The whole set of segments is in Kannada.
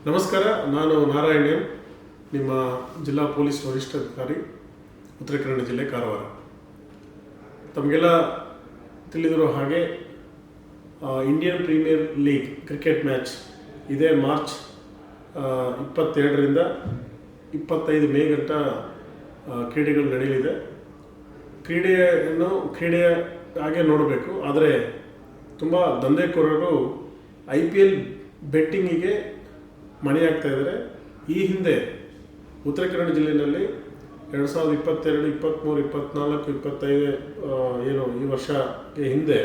ನಮಸ್ಕಾರ, ನಾನು ನಾರಾಯಣ ಎಂ, ನಿಮ್ಮ ಜಿಲ್ಲಾ ಪೊಲೀಸ್ ವರಿಷ್ಠಾಧಿಕಾರಿ, ಉತ್ತರ ಕನ್ನಡ ಜಿಲ್ಲೆ, ಕಾರವಾರ. ತಮಗೆಲ್ಲ ತಿಳಿದಿರೋ ಹಾಗೆ Indian Premier League cricket match ಇದೇ ಮಾರ್ಚ್ 22ರಿಂದ 25 ಮೇ ಗಂಟ ಕ್ರೀಡೆಗಳು ನಡೆಯಲಿದೆ. ಕ್ರೀಡೆಯ ಹಾಗೆ ನೋಡಬೇಕು. ಆದರೆ ತುಂಬ ದಂಧೆಕೋರರು IPL ಬೆಟ್ಟಿಂಗಿಗೆ ಮಣಿಯಾಗ್ತಾ ಇದ್ದಾರೆ. ಈ ಹಿಂದೆ ಉತ್ತರ ಕನ್ನಡ ಜಿಲ್ಲೆಯಲ್ಲಿ 2022, 23, 24, 25 ಏನು ಈ ವರ್ಷಕ್ಕೆ ಹಿಂದೆ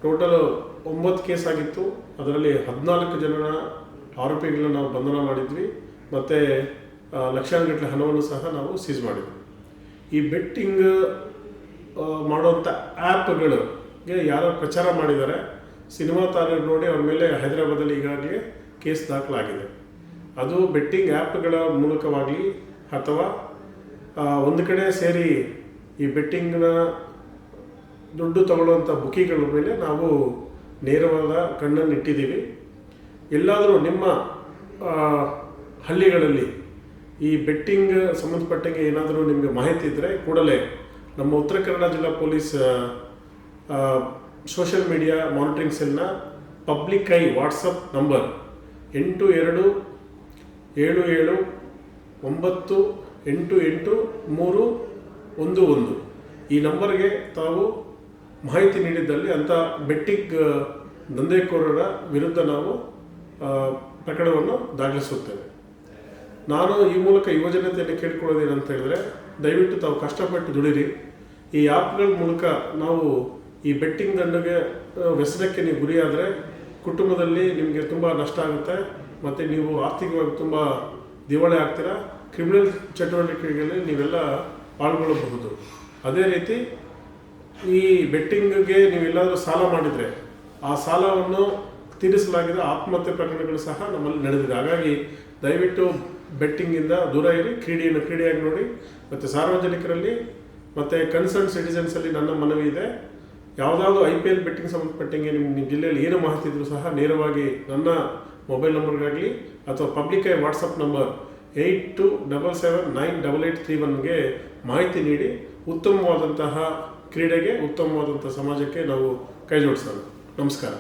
ಟೋಟಲ್ 9 ಕೇಸ್ ಆಗಿತ್ತು. ಅದರಲ್ಲಿ 14 ಜನರ ಆರೋಪಿಗಳನ್ನ ನಾವು ಬಂಧನ ಮಾಡಿದ್ವಿ ಮತ್ತು ಲಕ್ಷಾನುಗಟ್ಟಲೆ ಹಣವನ್ನು ಸಹ ನಾವು ಸೀಸ್ ಮಾಡಿದ್ವಿ. ಈ ಬೆಟ್ಟಿಂಗ್ ಮಾಡುವಂಥ ಆ್ಯಪ್ಗಳಿಗೆ ಯಾರೋ ಪ್ರಚಾರ ಮಾಡಿದ್ದಾರೆ, ಸಿನಿಮಾ ತಾರೆಗಳು ನೋಡಿ ಅವ್ರ ಮೇಲೆ ಹೈದರಾಬಾದಲ್ಲಿ ಈಗಾಗಲೇ ಕೇಸ್ ದಾಖಲಾಗಿದೆ. ಅದು ಬೆಟ್ಟಿಂಗ್ ಆ್ಯಪ್ಗಳ ಮೂಲಕವಾಗಲಿ ಅಥವಾ ಒಂದು ಕಡೆ ಸೇರಿ ಈ ಬೆಟ್ಟಿಂಗ್ನ ದುಡ್ಡು ತಗೊಳ್ಳುವಂಥ ಬುಕಿಗಳ ಮೇಲೆ ನಾವು ನೇರವಾದ ಕಣ್ಣನ್ನು ಇಟ್ಟಿದ್ದೀವಿ. ಎಲ್ಲಾದರೂ ನಿಮ್ಮ ಹಳ್ಳಿಗಳಲ್ಲಿ ಈ ಬೆಟ್ಟಿಂಗ್ ಸಂಬಂಧಪಟ್ಟಂಗೆ ಏನಾದರೂ ನಿಮಗೆ ಮಾಹಿತಿ ಇದ್ದರೆ ಕೂಡಲೇ ನಮ್ಮ ಉತ್ತರ ಕನ್ನಡ ಜಿಲ್ಲಾ ಪೊಲೀಸ್ ಸೋಷಿಯಲ್ ಮೀಡಿಯಾ ಮಾನಿಟರಿಂಗ್ ಸೆಲ್ನ ಪಬ್ಲಿಕ್ ಐ ವಾಟ್ಸಪ್ ನಂಬರ್ 8277988311 ಈ ನಂಬರ್ಗೆ ತಾವು ಮಾಹಿತಿ ನೀಡಿದ್ದಲ್ಲಿ ಅಂಥ ಬೆಟ್ಟಿಂಗ್ ದಂಧೆಕೋರರ ವಿರುದ್ಧ ನಾವು ಪ್ರಕರಣವನ್ನು ದಾಖಲಿಸುತ್ತೇವೆ. ನಾನು ಈ ಮೂಲಕ ಯುವಜನತೆಯನ್ನು ಕೇಳಿಕೊಳ್ಳೋದೇನಂತ ಹೇಳಿದ್ರೆ, ದಯವಿಟ್ಟು ತಾವು ಕಷ್ಟಪಟ್ಟು ದುಡಿರಿ. ಈ ಆ್ಯಪ್ಗಳ ಮೂಲಕ ನಾವು ಈ ಬೆಟ್ಟಿಂಗ್ ದಂಧೆಗೆ ವ್ಯಸನಕ್ಕೆ ನೀವು ಗುರಿಯಾದರೆ ಕುಟುಂಬದಲ್ಲಿ ನಿಮಗೆ ತುಂಬ ನಷ್ಟ ಆಗುತ್ತೆ ಮತ್ತು ನೀವು ಆರ್ಥಿಕವಾಗಿ ತುಂಬ ದಿವಾಳಿ ಆಗ್ತೀರಾ. ಕ್ರಿಮಿನಲ್ ಚಟುವಟಿಕೆಗಳಲ್ಲಿ ನೀವೆಲ್ಲ ಪಾಲ್ಗೊಳ್ಳಬಹುದು. ಅದೇ ರೀತಿ ಈ ಬೆಟ್ಟಿಂಗ್ಗೆ ನೀವೆಲ್ಲಾದರೂ ಸಾಲ ಮಾಡಿದರೆ ಆ ಸಾಲವನ್ನು ತೀರಿಸಲಾಗಿದೆ ಆತ್ಮಹತ್ಯೆ ಪ್ರಕರಣಗಳು ಸಹ ನಮ್ಮಲ್ಲಿ ನಡೆದಿದೆ. ಹಾಗಾಗಿ ದಯವಿಟ್ಟು ಬೆಟ್ಟಿಂಗಿಂದ ದೂರ ಇರಿ, ಕ್ರೀಡೆಯನ್ನು ಕ್ರೀಡೆಯಾಗಿ ನೋಡಿ. ಮತ್ತು ಸಾರ್ವಜನಿಕರಲ್ಲಿ ಮತ್ತು ಕನ್ಸರ್ನ್ ಸಿಟಿಸನ್ಸಲ್ಲಿ ನನ್ನ ಮನವಿ ಇದೆ, ಯಾವುದಾದ್ರು IPL ಬೆಟ್ಟಿಂಗ್ ಸಂಬಂಧಪಟ್ಟಂಗೆ ನಿಮ್ಮ ಜಿಲ್ಲೆಯಲ್ಲಿ ಏನು ಮಾಹಿತಿ ಇದ್ದರೂ ಸಹ ನೇರವಾಗಿ ನನ್ನ ಮೊಬೈಲ್ ನಂಬರ್ಗಾಗಲಿ ಅಥವಾ ಪಬ್ಲಿಕ್ ಐ ವಾಟ್ಸಪ್ ನಂಬರ್ 8277988831ಗೆ ಮಾಹಿತಿ ನೀಡಿ ಉತ್ತಮವಾದಂತಹ ಕ್ರೀಡೆಗೆ, ಉತ್ತಮವಾದಂಥ ಸಮಾಜಕ್ಕೆ ನಾವು ಕೈ ಜೋಡಿಸೋಣ. ನಮಸ್ಕಾರ.